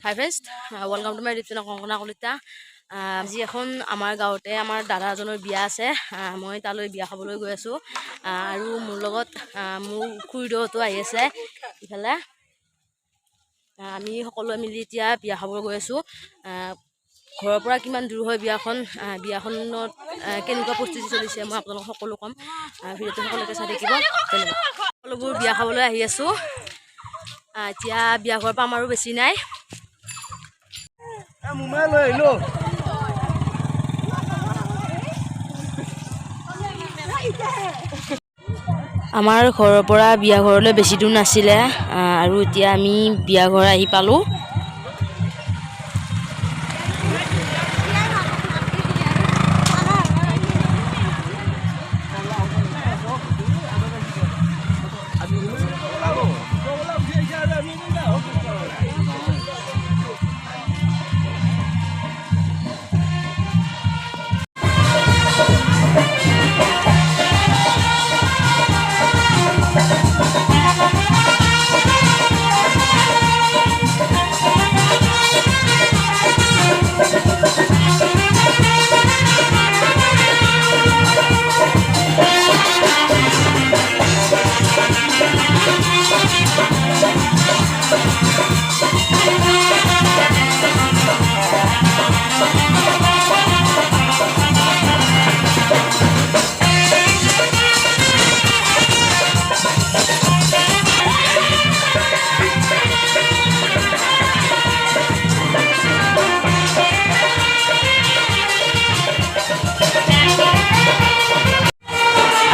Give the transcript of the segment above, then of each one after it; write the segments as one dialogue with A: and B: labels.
A: High friends, welcome to my YouTube channel Kankana Kalita. আজি এখন আমাৰ গাঁৱতে আমাৰ দাদা এজনৰ বিয়া আছে। মই তালৈ বিয়া খাবলৈ গৈ আছোঁ আৰু মোৰ লগত মোৰ খুৰীদেউহঁতো আহি আছে। ইফালে আমি সকলোৱে মিলি এতিয়া বিয়া খাবলৈ গৈ আছোঁ। ঘৰৰ পৰা কিমান দূৰ হয় বিয়াখনত কেনেকুৱা প্ৰস্তুতি চলিছে মই আপোনালোকক সকলো ক'ম। ভিডিঅ'টো সকলোকে চাই থাকিব। ধন্যবাদ। সকলোবোৰ বিয়া খাবলৈ আহি আছোঁ। এতিয়া বিয়া ঘৰৰ পৰা আমাৰো বেছি নাই। আমাৰ ঘৰৰ পৰা বিয়া ঘৰলৈ বেছি দূৰ নাছিলে আৰু এতিয়া আমি বিয়া ঘৰ আহি পালোঁ।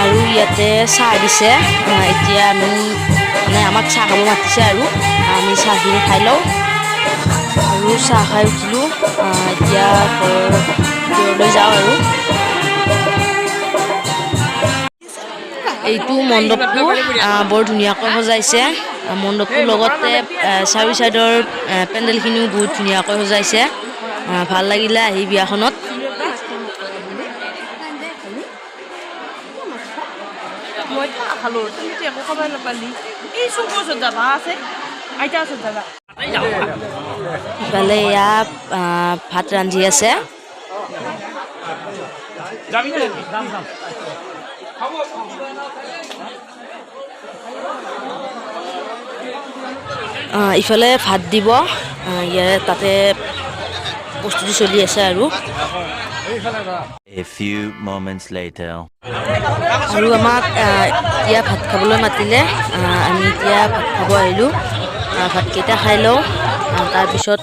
A: আৰু ইয়াতে চাহ দিছে। এতিয়া আমি আমাক চাহ খাব মাতিছে আৰু আমি চাহখিনি খাই লওঁ আৰু চাহ খাই উঠিলোঁ। এতিয়া ঘৰলৈ যাওঁ আৰু এইটো মণ্ডপটো বৰ ধুনীয়াকৈ সজাইছে। মণ্ডপটোৰ লগতে চাৰি চাইডৰ পেণ্ডেলখিনিও বহুত ধুনীয়াকৈ সজাইছে। ভাল লাগিলে আহি বিয়াখনত। ইফালে এয়া ভাত ৰান্ধি আছে। ইফালে ভাত দিব, ইয়াৰে তাতে প্ৰস্তুতি চলি আছে আৰু
B: A few moments later.
A: আৰু আমাক এতিয়া ভাত খাবলৈ মাতিলে। আমি এতিয়া ভাত খাব আহিলোঁ। ভাতকেইটা খাই লওঁ, তাৰপিছত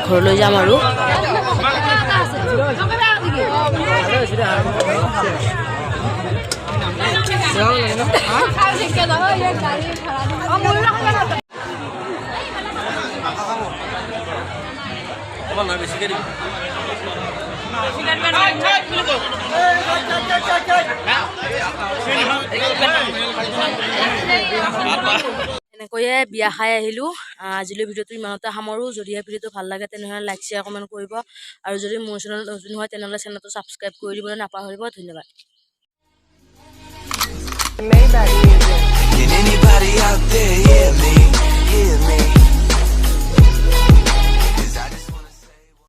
A: ঘৰলৈ যাম আৰু এনেকৈয়ে বিয়া খাই আহিলোঁ। আজিলৈ ভিডিঅ'টো ইমানতে সামৰোঁ। যদিহে ভিডিঅ'টো ভাল লাগে তেনেহ'লে লাইক শ্বেয়াৰ কমেণ্ট কৰিব আৰু যদি মোৰ চেনেলত নতুন হয় তেনেহ'লে চেনেলটো ছাবস্ক্ৰাইব কৰি দিবলৈ নাপাহৰিব। ধন্যবাদ।
C: Can anybody out there hear me?